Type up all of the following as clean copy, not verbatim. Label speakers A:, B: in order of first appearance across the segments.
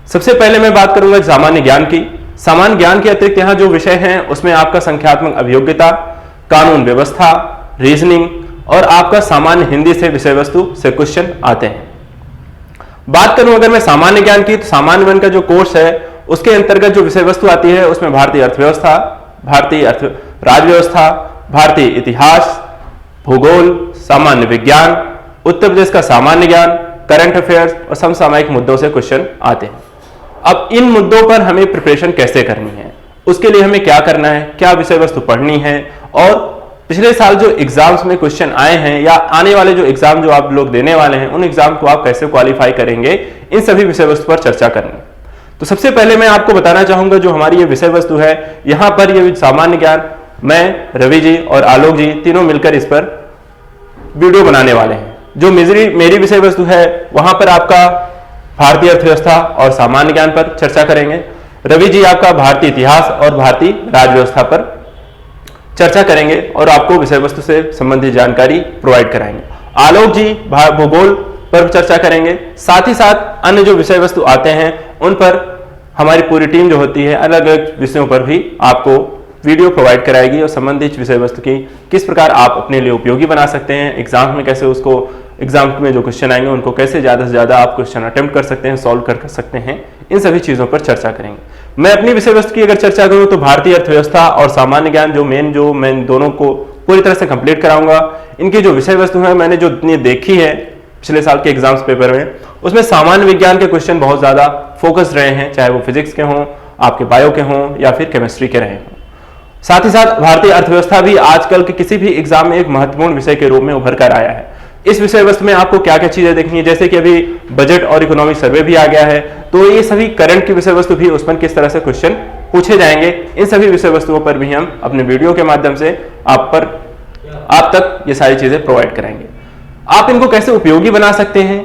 A: सबसे पहले मैं बात करूंगा सामान्य ज्ञान की। सामान्य ज्ञान के अतिरिक्त यहाँ जो विषय हैं उसमें आपका संख्यात्मक अभियोग्यता, कानून व्यवस्था, रीजनिंग और आपका सामान्य हिंदी से विषय वस्तु से क्वेश्चन आते हैं। बात करूं अगर मैं सामान्य ज्ञान की, तो सामान्य ज्ञान का जो कोर्स है उसके अंतर्गत जो विषय वस्तु आती है उसमें भारतीय अर्थव्यवस्था, भारतीय राज्य व्यवस्था, भारतीय इतिहास, भूगोल, सामान्य विज्ञान, उत्तर प्रदेश का सामान्य ज्ञान, करंट अफेयर्स और समसामयिक मुद्दों से क्वेश्चन आते हैं। अब इन मुद्दों पर हमें प्रिपरेशन कैसे करनी है, उसके लिए हमें क्या करना है, क्या विषय वस्तु पढ़नी है और पिछले साल जो एग्जाम्स में क्वेश्चन आए हैं या आने वाले जो एग्जाम जो आप लोग देने वाले हैं उन एग्जाम को आप कैसे क्वालिफाई करेंगे, इन सभी विषय वस्तु पर चर्चा करनी। तो सबसे पहले मैं आपको बताना चाहूंगा जो हमारी ये विषय वस्तु है, यहां पर ये सामान्य ज्ञान मैं, रवि जी और आलोक जी तीनों मिलकर इस पर वीडियो बनाने वाले हैं। जो मेरी विषय वस्तु है वहां पर आपका भारतीय अर्थव्यवस्था और सामान्य ज्ञान पर चर्चा करेंगे। रवि जी आपका भारतीय इतिहास और भारतीय राज्य व्यवस्था पर चर्चा करेंगे और आपको विषय वस्तु से संबंधित जानकारी प्रोवाइड कराएंगे। आलोक जी भूगोल पर चर्चा करेंगे। साथ ही साथ अन्य जो विषय वस्तु आते हैं उन पर हमारी पूरी टीम जो होती है अलग अलग विषयों पर भी आपको वीडियो प्रोवाइड कराएगी और संबंधित विषय वस्तु की किस प्रकार आप अपने लिए उपयोगी बना सकते हैं, एग्जाम में कैसे उसको, एग्जाम में जो क्वेश्चन आएंगे उनको कैसे ज्यादा से ज्यादा आप क्वेश्चन अटेम्प्ट कर सकते हैं, सॉल्व कर सकते हैं, इन सभी चीजों पर चर्चा करेंगे। मैं अपनी विषय वस्तु की अगर चर्चा करूं तो भारतीय अर्थव्यवस्था और सामान्य ज्ञान जो मैं दोनों को पूरी तरह से कंप्लीट कराऊंगा। इनकी जो विषय वस्तु है मैंने जो इतनी देखी है पिछले साल के एग्जाम्स पेपर में, उसमें सामान्य विज्ञान के क्वेश्चन बहुत ज्यादा फोकस रहे हैं, चाहे वो फिजिक्स के हों, आपके बायो के हों या फिर केमिस्ट्री के रहे हों। साथ ही साथ भारतीय अर्थव्यवस्था भी आजकल के किसी भी एग्जाम में एक महत्वपूर्ण विषय के रूप में उभर कर आया है। इस विषय वस्तु में आपको क्या क्या चीजें देखनी है, जैसे कि अभी बजट और इकोनॉमिक सर्वे भी आ गया है, तो ये सभी करंट की विषय वस्तु भी उसमें किस तरह से क्वेश्चन पूछे जाएंगे, इन सभी विषय वस्तुओं पर भी हम अपने वीडियो के माध्यम से आप तक ये सारी चीजें प्रोवाइड कराएंगे। आप इनको कैसे उपयोगी बना सकते हैं,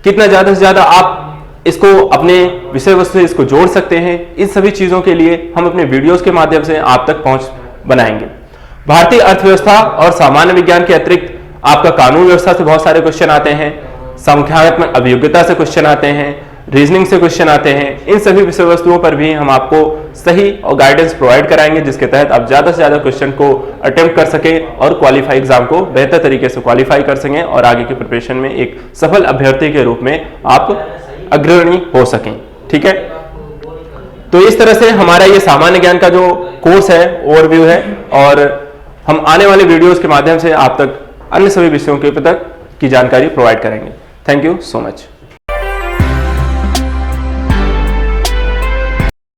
A: कितना ज्यादा से ज्यादा आप इसको अपने विषय वस्तु से इसको जोड़ सकते हैं, इन सभी चीजों के लिए हम अपने वीडियोस के माध्यम से आप तक पहुंच बनाएंगे। भारतीय अर्थव्यवस्था और सामान्य विज्ञान के अतिरिक्त आपका कानून व्यवस्था से बहुत सारे क्वेश्चन आते हैं, संख्यात्मक अभियोग्यता से क्वेश्चन आते हैं, रीजनिंग से क्वेश्चन आते हैं। इन सभी विषय वस्तुओं पर भी हम आपको सही और गाइडेंस प्रोवाइड कराएंगे, जिसके तहत आप ज्यादा से ज्यादा क्वेश्चन को अटेम्प्ट कर सकें और क्वालिफाई एग्जाम को बेहतर तरीके से क्वालिफाई कर सकें और आगे की प्रिपरेशन में एक सफल अभ्यर्थी के रूप में आप अग्रणी हो सकें। ठीक है, तो इस तरह से हमारा ये सामान्य ज्ञान का जो कोर्स है ओवरव्यू है और हम आने वाले वीडियोस के माध्यम से आप तक अन्य सभी विषयों के तक की जानकारी प्रोवाइड करेंगे। Thank you so much.